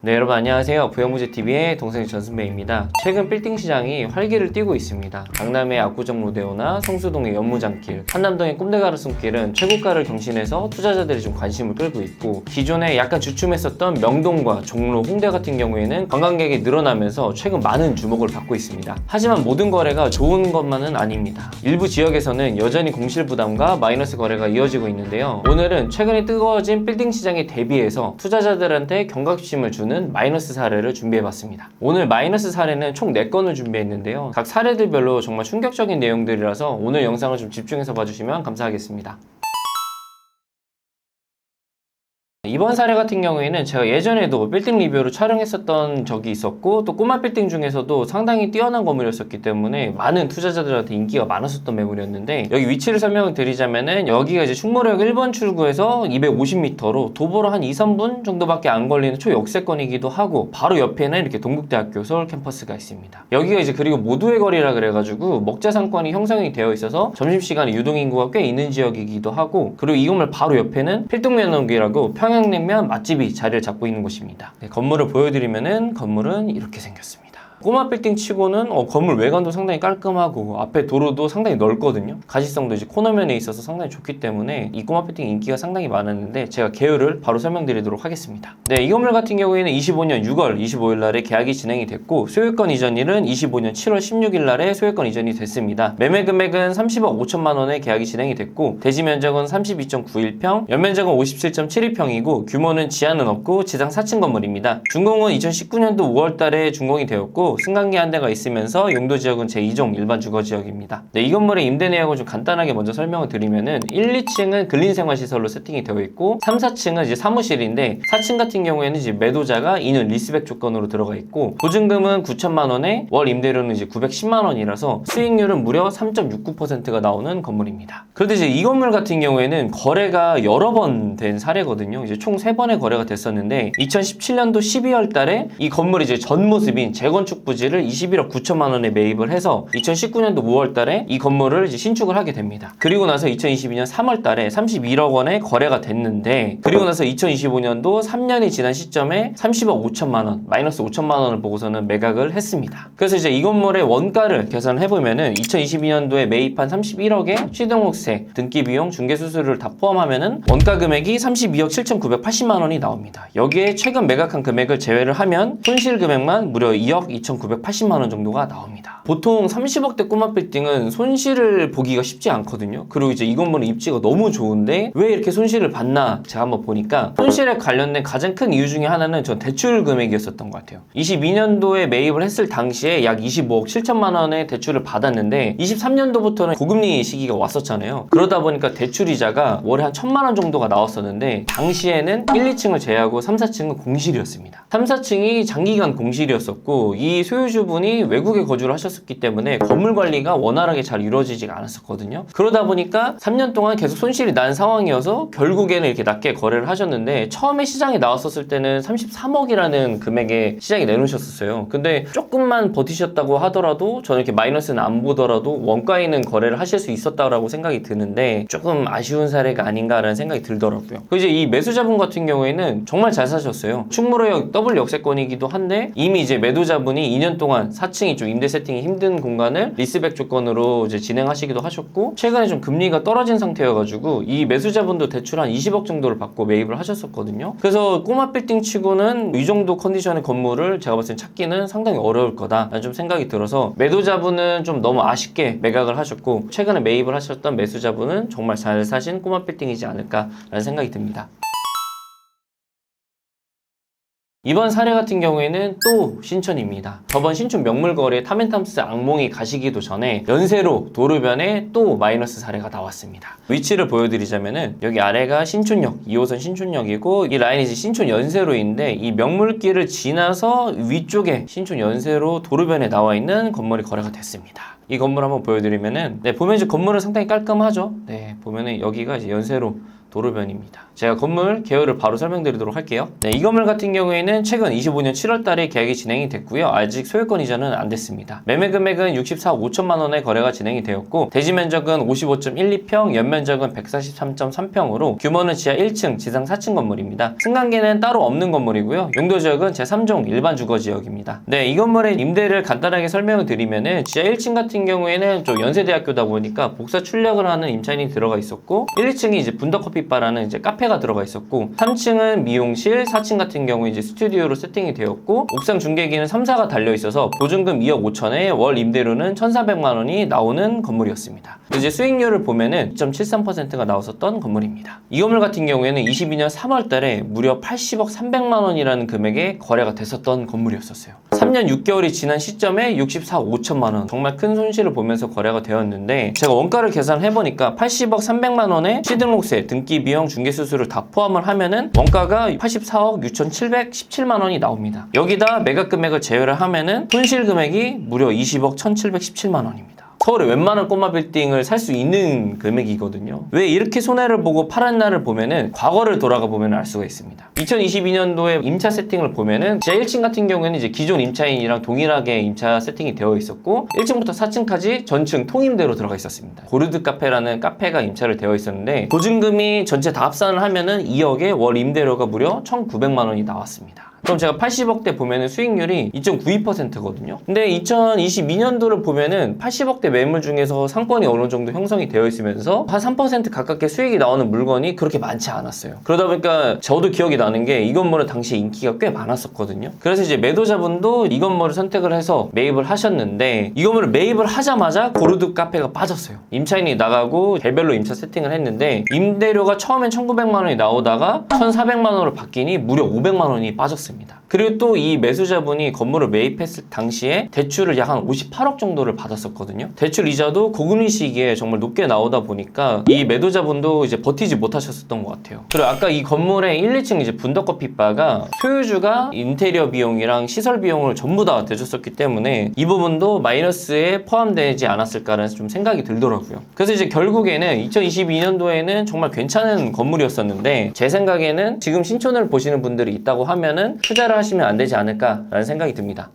네, 여러분 안녕하세요. 부영무제TV의 동생 전승배입니다. 최근 빌딩 시장이 활기를 띠고 있습니다. 강남의 압구정 로데오나 성수동의 연무장길, 한남동의 꼼데가르 숨길은 최고가를 경신해서 투자자들이 좀 관심을 끌고 있고, 기존에 약간 주춤했었던 명동과 종로, 홍대 같은 경우에는 관광객이 늘어나면서 최근 많은 주목을 받고 있습니다. 하지만 모든 거래가 좋은 것만은 아닙니다. 일부 지역에서는 여전히 공실 부담과 마이너스 거래가 이어지고 있는데요. 오늘은 최근에 뜨거워진 빌딩 시장에 대비해서 투자자들한테 경각심을 주는 마이너스 사례를 준비해봤습니다. 오늘 마이너스 사례는 총 4건을 준비했는데요. 각 사례들별로 정말 충격적인 내용들이라서 오늘 영상을 좀 집중해서 봐주시면 감사하겠습니다. 이번 사례 같은 경우에는 제가 예전에도 빌딩 리뷰로 촬영했었던 적이 있었고, 또 꼬마 빌딩 중에서도 상당히 뛰어난 건물이었기 때문에 많은 투자자들한테 인기가 많았었던 매물이었는데, 여기 위치를 설명을 드리자면은 여기가 이제 충무로역 1번 출구에서 250m로 도보로 한 2, 3분 정도밖에 안 걸리는 초역세권이기도 하고, 바로 옆에는 이렇게 동국대학교 서울 캠퍼스가 있습니다. 여기가 이제 그리고 모두의 거리라 그래가지고 먹자 상권이 형성이 되어 있어서 점심시간에 유동인구가 꽤 있는 지역이기도 하고, 그리고 이 건물 바로 옆에는 필동면허기라고 평양냉면 맛집이 자리를 잡고 있는 곳입니다. 네, 건물을 보여드리면은 건물은 이렇게 생겼습니다. 꼬마 빌딩 치고는 건물 외관도 상당히 깔끔하고 앞에 도로도 상당히 넓거든요. 가시성도 이제 코너면에 있어서 상당히 좋기 때문에 이 꼬마 빌딩 인기가 상당히 많았는데, 제가 개요를 바로 설명드리도록 하겠습니다. 네, 이 건물 같은 경우에는 25년 6월 25일 날에 계약이 진행이 됐고, 소유권 이전일은 25년 7월 16일 날에 소유권 이전이 됐습니다. 매매 금액은 30억 5천만 원에 계약이 진행이 됐고, 대지 면적은 32.91평, 연면적은 57.72평이고 규모는 지하는 없고 지상 4층 건물입니다. 준공은 2019년도 5월 달에 준공이 되었고, 승강기 한 대가 있으면서 용도 지역은 제2종 일반 주거 지역입니다. 네, 이 건물의 임대 내역을 좀 간단하게 먼저 설명을 드리면은 1, 2층은 근린생활시설로 세팅이 되어 있고, 3, 4층은 이제 사무실인데, 4층 같은 경우에는 이제 매도자가 2년 리스백 조건으로 들어가 있고, 보증금은 9천만 원에 월 임대료는 이제 910만 원이라서 수익률은 무려 3.69%가 나오는 건물입니다. 그런데 이제 이 건물 같은 경우에는 거래가 여러 번 된 사례거든요. 이제 총 3번의 거래가 됐었는데, 2017년도 12월 달에 이 건물이 이제 전 모습인 재건축 부지를 21억 9천만 원에 매입을 해서 2019년도 5월 달에 이 건물을 이제 신축을 하게 됩니다. 그리고 나서 2022년 3월 달에 31억 원에 거래가 됐는데, 그리고 나서 2025년도 3년이 지난 시점에 30억 5천만 원, 마이너스 5천만 원을 보고서는 매각을 했습니다. 그래서 이제 이 건물의 원가를 계산을 해보면은 2022년도에 매입한 31억에 취등록세, 등기비용, 중개수수료를 다 포함하면은 원가 금액이 32억 7,980만 원이 나옵니다. 여기에 최근 매각한 금액을 제외를 하면 손실 금액만 무려 2억 2,980만 원 정도가 나옵니다. 보통 30억대 꼬마 빌딩은 손실을 보기가 쉽지 않거든요. 그리고 이제 이 건물은 입지가 너무 좋은데 왜 이렇게 손실을 봤나 제가 한번 보니까, 손실에 관련된 가장 큰 이유 중에 하나는 전 대출 금액이었었던 것 같아요. 22년도에 매입을 했을 당시에 약 25억 7천만 원의 대출을 받았는데, 23년도부터는 고금리 시기가 왔었잖아요. 그러다 보니까 대출이자가 월에 한 1,000만 원 정도가 나왔었는데, 당시에는 1, 2층을 제외하고 3, 4층은 공실이었습니다. 3, 4층이 장기간 공실이었었고, 이 소유주분이 외국에 거주를 하셨기 때문에 건물 관리가 원활하게 잘 이루어지지가 않았었거든요. 그러다 보니까 3년 동안 계속 손실이 난 상황이어서 결국에는 이렇게 낮게 거래를 하셨는데, 처음에 시장에 나왔었을 때는 33억이라는 금액에 시장에 내놓으셨었어요. 근데 조금만 버티셨다고 하더라도 저는 이렇게 마이너스는 안 보더라도 원가에 있는 거래를 하실 수 있었다고 생각이 드는데, 조금 아쉬운 사례가 아닌가라는 생각이 들더라고요. 그리고 이제 이 매수자분 같은 경우에는 정말 잘 사셨어요. 충무로역 더블 역세권이기도 한데, 이미 이제 매도자분이 2년 동안 4층이 좀 임대 세팅이 힘든 공간을 리스백 조건으로 이제 진행하시기도 하셨고, 최근에 좀 금리가 떨어진 상태여가지고 이 매수자분도 대출 한 20억 정도를 받고 매입을 하셨었거든요. 그래서 꼬마 빌딩 치고는 이 정도 컨디션의 건물을 제가 봤을 때 찾기는 상당히 어려울 거다라는 좀 생각이 들어서, 매도자분은 좀 너무 아쉽게 매각을 하셨고, 최근에 매입을 하셨던 매수자분은 정말 잘 사신 꼬마 빌딩이지 않을까라는 생각이 듭니다. 이번 사례 같은 경우에는 또 신촌입니다. 저번 신촌 명물거래 타멘탐스 악몽이 가시기도 전에 연세로 도로변에 또 마이너스 사례가 나왔습니다. 위치를 보여드리자면은 여기 아래가 신촌역, 2호선 신촌역이고, 이 라인이 이제 신촌 연세로인데, 이 명물길을 지나서 위쪽에 신촌 연세로 도로변에 나와 있는 건물이 거래가 됐습니다. 이 건물 한번 보여드리면은, 네, 보면 이제 건물은 상당히 깔끔하죠. 네, 보면은 여기가 이제 연세로 도로변입니다. 제가 건물 개요를 바로 설명드리도록 할게요. 네, 이 건물 같은 경우에는 최근 25년 7월 달에 계약이 진행이 됐고요. 아직 소유권 이전은 안 됐습니다. 매매 금액은 64억 5천만 원의 거래가 진행이 되었고 대지 면적은 55.12평, 연면적은 143.3평으로 규모는 지하 1층, 지상 4층 건물입니다. 승강기는 따로 없는 건물이고요. 용도 지역은 제3종 일반 주거 지역입니다. 네, 이 건물의 임대를 간단하게 설명을 드리면은 지하 1층 같은 경우에는 좀 연세대학교다 보니까 복사 출력을 하는 임차인이 들어가 있었고 1, 2층이 이제 분더커피바라는 이제 카페가 들어가 있었고 3층은 미용실, 4층 같은 경우에 이제 스튜디오로 세팅이 되었고 옥상 중계기는 3사가 달려 있어서 보증금 2억 5천에 월 임대료는 1,400만 원이 나오는 건물이었습니다. 이제 수익률을 보면은 2.73%가 나왔었던 건물입니다. 이 건물 같은 경우에는 22년 3월 달에 무려 80억 300만 원이라는 금액에 거래가 됐었던 건물이었어요. 3년 6개월이 지난 시점에 64억 5천만 원, 정말 큰 손실을 보면서 거래가 되었는데 제가 원가를 계산해보니까 80억 300만 원에 시등록세, 등기 비용, 중개 수수료 다 포함을 하면은 원가가 84억 6,717만 원이 나옵니다. 여기다 매각 금액을 제외를 하면은 손실 금액이 무려 20억 1,717만 원입니다. 서울의 웬만한 꼬마 빌딩을 살 수 있는 금액이거든요. 왜 이렇게 손해를 보고 팔은 날을 보면은 과거를 돌아가 보면 알 수가 있습니다. 2022년도에 임차 세팅을 보면은 지하 1층 같은 경우에는 이제 기존 임차인이랑 동일하게 임차 세팅이 되어 있었고 1층부터 4층까지 전층 통임대로 들어가 있었습니다. 고르드 카페라는 카페가 임차를 되어 있었는데 보증금이 전체 다 합산을 하면은 2억에 월 임대료가 무려 1,900만 원이 나왔습니다. 그럼 제가 80억대 보면은 수익률이 2.92%거든요. 근데 2022년도를 보면은 80억대 매물 중에서 상권이 어느 정도 형성이 되어 있으면서 한 3% 가깝게 수익이 나오는 물건이 그렇게 많지 않았어요. 그러다 보니까 저도 기억이 나는 게 이 건물은 당시에 인기가 꽤 많았었거든요. 그래서 이제 매도자분도 이 건물을 선택을 해서 매입을 하셨는데 이 건물을 매입을 하자마자 고르드 카페가 빠졌어요. 임차인이 나가고 개별로 임차 세팅을 했는데 임대료가 처음엔 1,900만 원이 나오다가 1,400만 원으로 바뀌니 무려 500만 원이 빠졌어요. 그리고 또 이 매수자분이 건물을 매입했을 당시에 대출을 약 한 58억 정도를 받았었거든요. 대출 이자도 고금리 시기에 정말 높게 나오다 보니까 이 매도자분도 이제 버티지 못하셨었던 것 같아요. 그리고 아까 이 건물의 1, 2층 이제 분더커피바가 소유주가 인테리어 비용이랑 시설 비용을 전부 다 대줬었기 때문에 이 부분도 마이너스에 포함되지 않았을까라는 좀 생각이 들더라고요. 그래서 이제 결국에는 2022년도에는 정말 괜찮은 건물이었었는데 제 생각에는 지금 신촌을 보시는 분들이 있다고 하면은 투자를 하시면 안 되지 않을까라는 생각이 듭니다.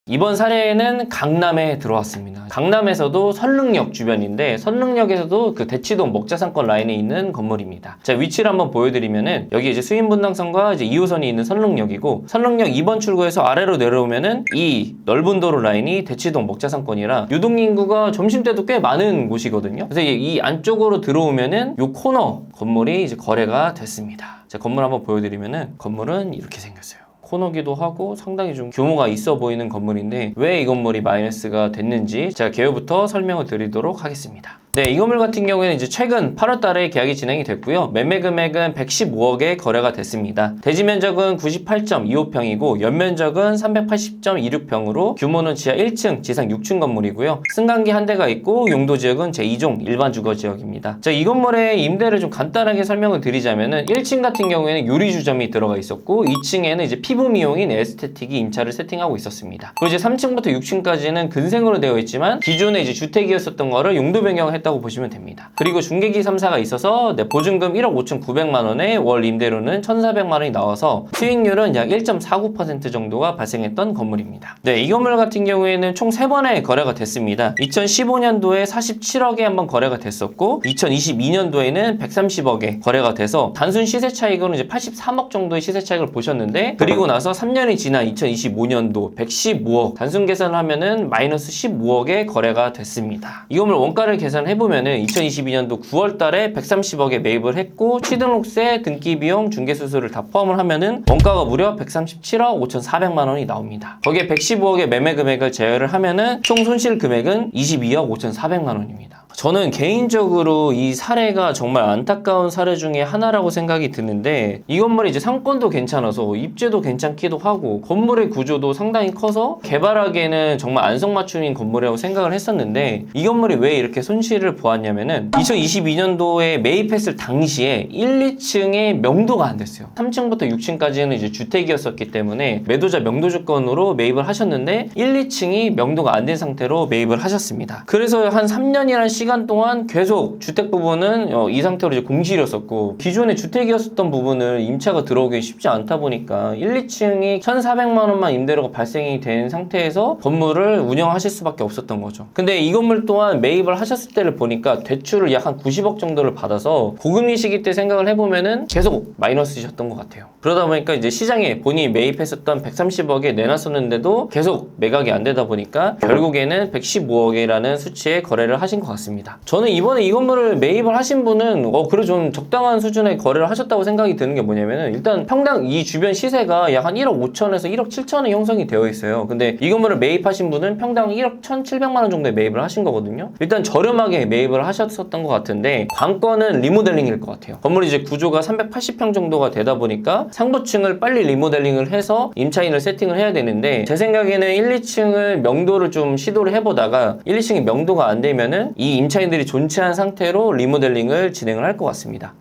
이번 사례는 강남에 들어왔습니다. 강남에서도 선릉역 주변인데 선릉역에서도 그 대치동 먹자상권 라인에 있는 건물입니다. 자, 위치를 한번 보여드리면은 여기 이제 수인분당선과 이제 2호선이 있는 선릉역이고 선릉역 2번 출구에서 아래로 내려오면은 이 넓은 도로 라인이 대치동 먹자상권이라 유동인구가 점심때도 꽤 많은 곳이거든요. 그래서 이 안쪽으로 들어오면은 요 코너 건물이 이제 거래가 됐습니다. 자, 건물 한번 보여드리면은 건물은 이렇게 생겼어요. 코너기도 하고 상당히 좀 규모가 있어 보이는 건물인데 왜 이 건물이 마이너스가 됐는지 제가 개요부터 설명을 드리도록 하겠습니다. 네, 이 건물 같은 경우에는 이제 최근 8월 달에 계약이 진행이 됐고요. 매매 금액은 115억에 거래가 됐습니다. 대지 면적은 98.25평이고 연면적은 380.26평으로 규모는 지하 1층, 지상 6층 건물이고요. 승강기 한 대가 있고 용도 지역은 제2종 일반 주거 지역입니다. 자, 이 건물의 임대를 좀 간단하게 설명을 드리자면은 1층 같은 경우에는 요리 주점이 들어가 있었고 2층에는 이제 피부 미용인 에스테틱이 임차를 세팅하고 있었습니다. 그리고 이제 3층부터 6층까지는 근생으로 되어 있지만 기존에 이제 주택이었었던 거를 용도 변경을 했다고 보시면 됩니다. 그리고 중개기 3사가 있어서 보증금 1억 5,900만 원에 월 임대료는 1,400만 원이 나와서 수익률은 약 1.49% 정도가 발생했던 건물입니다. 네, 이 건물 같은 경우에는 총 3번의 거래가 됐습니다. 2015년도에 47억에 한번 거래가 됐었고 2022년도에는 130억에 거래가 돼서 단순 시세 차익으로는 이제 83억 정도의 시세 차익을 보셨는데 그리고 나서 3년이 지난 2025년도 115억 단순 계산을 하면은 마이너스 15억에 거래가 됐습니다. 이 건물 원가를 계산해보면은 2022년도 9월 달에 130억에 매입을 했고 취등록세, 등기비용, 중개수수료를 다 포함을 하면은 원가가 무려 137억 5,400만 원이 나옵니다. 거기에 115억의 매매 금액을 제외를 하면은 총 손실 금액은 22억 5,400만 원입니다. 저는 개인적으로 이 사례가 정말 안타까운 사례 중에 하나라고 생각이 드는데 이 건물이 이제 상권도 괜찮아서 입지도 괜찮기도 하고 건물의 구조도 상당히 커서 개발하기에는 정말 안성맞춤인 건물이라고 생각을 했었는데 이 건물이 왜 이렇게 손실을 보았냐면은 2022년도에 매입했을 당시에 1, 2층에 명도가 안 됐어요. 3층부터 6층까지는 이제 주택이었었기 때문에 매도자 명도 조건으로 매입을 하셨는데 1, 2층이 명도가 안 된 상태로 매입을 하셨습니다. 그래서 한 3년이라는 시간 동안 계속 주택 부분은 이 상태로 이제 공실이었었고, 기존의 주택이었었던 부분을 임차가 들어오기 쉽지 않다 보니까 1, 2층이 1,400만 원만 임대료가 발생이 된 상태에서 건물을 운영하실 수밖에 없었던 거죠. 근데 이 건물 또한 매입을 하셨을 때를 보니까 대출을 약 한 90억 정도를 받아서 고금리 시기 때 생각을 해보면은 계속 마이너스이셨던 것 같아요. 그러다 보니까 이제 시장에 본인이 매입했었던 130억에 내놨었는데도 계속 매각이 안 되다 보니까 결국에는 115억이라는 수치의 거래를 하신 것 같습니다. 저는 이번에 이 건물을 매입을 하신 분은 그래 좀 적당한 수준의 거래를 하셨다고 생각이 드는 게 뭐냐면은, 일단 평당 이 주변 시세가 약 한 1억 5천에서 1억 7천에 형성이 되어 있어요. 근데 이 건물을 매입하신 분은 평당 1억 1,700만 원 정도에 매입을 하신 거거든요. 일단 저렴하게 매입을 하셨었던 것 같은데, 관건은 리모델링일 것 같아요. 건물이 이제 구조가 380평 정도가 되다 보니까 상부층을 빨리 리모델링을 해서 임차인을 세팅을 해야 되는데, 제 생각에는 1, 2층을 명도를 좀 시도를 해보다가 1, 2층이 명도가 안 되면은 이 임차인들이 존치한 상태로 리모델링을 진행을 할 것 같습니다.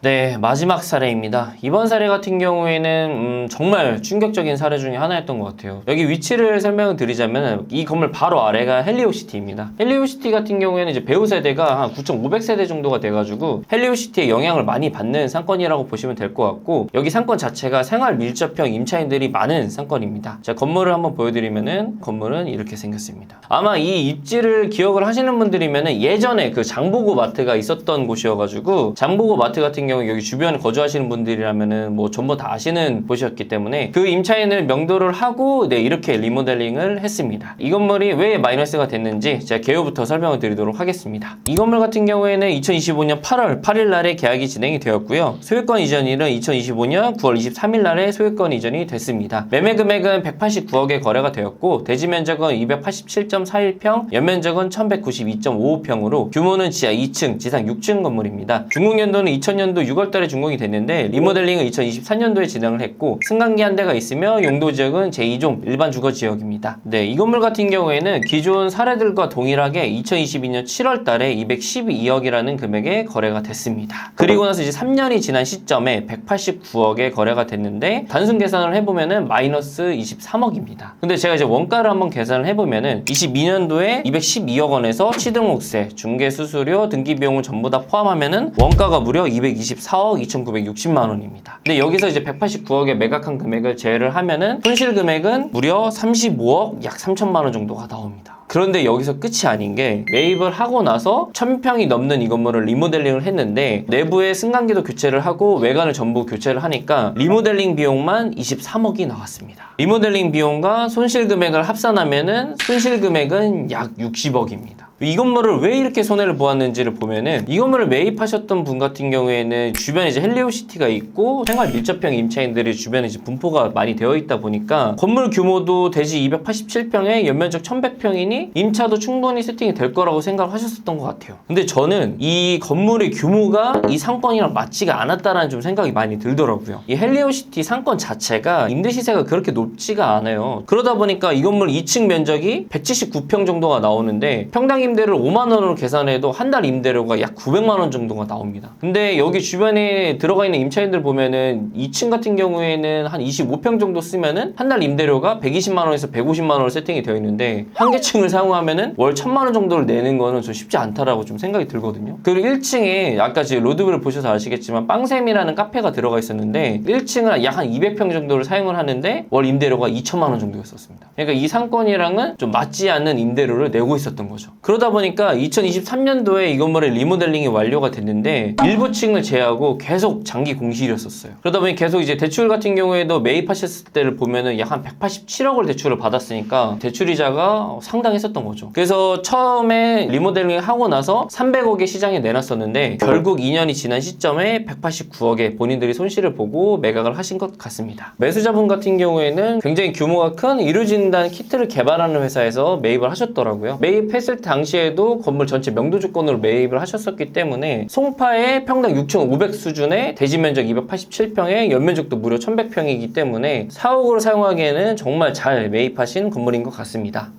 네, 마지막 사례입니다. 이번 사례 같은 경우에는 정말 충격적인 사례 중에 하나였던 것 같아요. 여기 위치를 설명을 드리자면 이 건물 바로 아래가 헬리오시티입니다. 헬리오시티 같은 경우에는 이제 배우 세대가 한 9,500세대 정도가 돼가지고 헬리오시티의 영향을 많이 받는 상권이라고 보시면 될 것 같고, 여기 상권 자체가 생활 밀접형 임차인들이 많은 상권입니다. 자, 건물을 한번 보여드리면은 건물은 이렇게 생겼습니다. 아마 이 입지를 기억을 하시는 분들이면은 예전에 그 장보고 마트가 있었던 곳이어가지고, 장보고 마트 같은 경우 여기 주변에 거주하시는 분들이라면은 뭐 전부 다 아시는 곳이었기 때문에 그 임차인을 명도를 하고 이렇게 리모델링을 했습니다. 이 건물이 왜 마이너스가 됐는지 제가 개요부터 설명을 드리도록 하겠습니다. 이 건물 같은 경우에는 2025년 8월 8일 날에 계약이 진행이 되었고요. 소유권 이전일은 2025년 9월 23일 날에 소유권 이전이 됐습니다. 매매 금액은 189억에 거래가 되었고, 대지 면적은 287.41평, 연면적은 1192.55평으로 규모는 지하 2층, 지상 6층 건물입니다. 준공연도는 2000년도 6월달에 준공이 됐는데 리모델링은 2024년도에 진행을 했고, 승강기 한 대가 있으며 용도 지역은 제2종 일반 주거 지역입니다. 네, 이 건물 같은 경우에는 기존 사례들과 동일하게 2022년 7월달에 212억이라는 금액에 거래가 됐습니다. 그리고 나서 이제 3년이 지난 시점에 189억에 거래가 됐는데, 단순 계산을 해보면은 마이너스 23억입니다. 근데 제가 이제 원가를 한번 계산을 해보면은 22년도에 212억 원에서 취등록세, 중개수수료, 등기비용을 전부 다 포함하면은 원가가 무려 224억 2,960만 원입니다. 근데 여기서 이제 189억에 매각한 금액을 제외를 하면은 손실 금액은 무려 35억 약 3천만 원 정도가 나옵니다. 그런데 여기서 끝이 아닌 게, 매입을 하고 나서 1,000평이 넘는 이 건물을 리모델링을 했는데 내부에 승강기도 교체를 하고 외관을 전부 교체를 하니까 리모델링 비용만 23억이 나왔습니다. 리모델링 비용과 손실 금액을 합산하면은 손실 금액은 약 60억입니다. 이 건물을 왜 이렇게 손해를 보았는지를 보면은, 이 건물을 매입하셨던 분 같은 경우에는 주변에 이제 헬리오시티가 있고 생활 밀접형 임차인들이 주변에 이제 분포가 많이 되어 있다 보니까 건물 규모도 대지 287평에 연면적 1100평이니 임차도 충분히 세팅이 될 거라고 생각을 하셨었던 것 같아요. 근데 저는 이 건물의 규모가 이 상권이랑 맞지가 않았다라는 좀 생각이 많이 들더라고요. 이 헬리오시티 상권 자체가 임대 시세가 그렇게 높지가 않아요. 그러다 보니까 이 건물 2층 면적이 179평 정도가 나오는데 평당 임대를 5만 원으로 계산해도 한 달 임대료가 약 900만 원 정도가 나옵니다. 근데 여기 주변에 들어가 있는 임차인들 보면은 2층 같은 경우에는 한 25평 정도 쓰면은 한 달 임대료가 120만 원에서 150만 원으로 세팅이 되어 있는데, 한 개층을 사용하면은 월 1,000만 원 정도를 내는 거는 좀 쉽지 않다라고 좀 생각이 들거든요. 그리고 1층에 아까 지금 로드뷰를 보셔서 아시겠지만 빵샘이라는 카페가 들어가 있었는데 1층은 약 한 200평 정도를 사용을 하는데 월 임대료가 2천만 원 정도였었습니다. 그러니까 이 상권이랑은 좀 맞지 않는 임대료를 내고 있었던 거죠. 그러다 보니까 2023년도에 이 건물의 리모델링이 완료가 됐는데 일부 층을 제외하고 계속 장기 공실이었었어요. 그러다 보니 계속 이제 대출 같은 경우에도 매입하셨을 때를 보면은 약 한 187억을 대출을 받았으니까 대출이자가 상당했었던 거죠. 그래서 처음에 리모델링 하고 나서 300억의 시장에 내놨었는데 결국 2년이 지난 시점에 189억에 본인들이 손실을 보고 매각을 하신 것 같습니다. 매수자분 같은 경우에는 굉장히 규모가 큰 의료진단 키트를 개발하는 회사에서 매입을 하셨더라고요. 매입했을 당시에도 건물 전체 명도 조건으로 매입을 하셨었기 때문에 송파의 평당 6,500 수준의 대지 면적 287평에 연면적도 무려 1,100평이기 때문에 사옥으로 사용하기에는 정말 잘 매입하신 건물인 것 같습니다.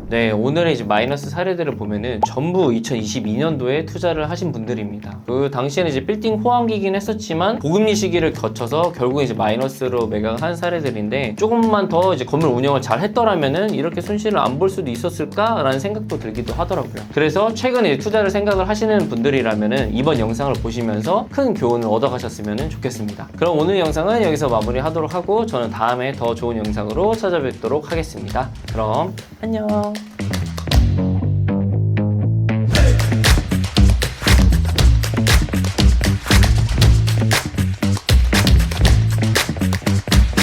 네, 오늘의 이제 마이너스 사례들을 보면은 전부 2022년도에 투자를 하신 분들입니다. 그 당시에는 이제 빌딩 호황기긴 했었지만 고금리 시기를 거쳐서 결국 이제 마이너스로 매각한 사례들인데 조금만 더 이제 건물 운영을 잘 했더라면은 이렇게 손실을 안 볼 수도 있었을까라는 생각도 들기도 하더라고요. 그래서 최근에 투자를 생각을 하시는 분들이라면은 이번 영상을 보시면서 큰 교훈을 얻어가셨으면 좋겠습니다. 그럼 오늘 영상은 여기서 마무리하도록 하고 저는 다음에 더 좋은 영상으로 찾아뵙도록 하겠습니다. 그럼 안녕.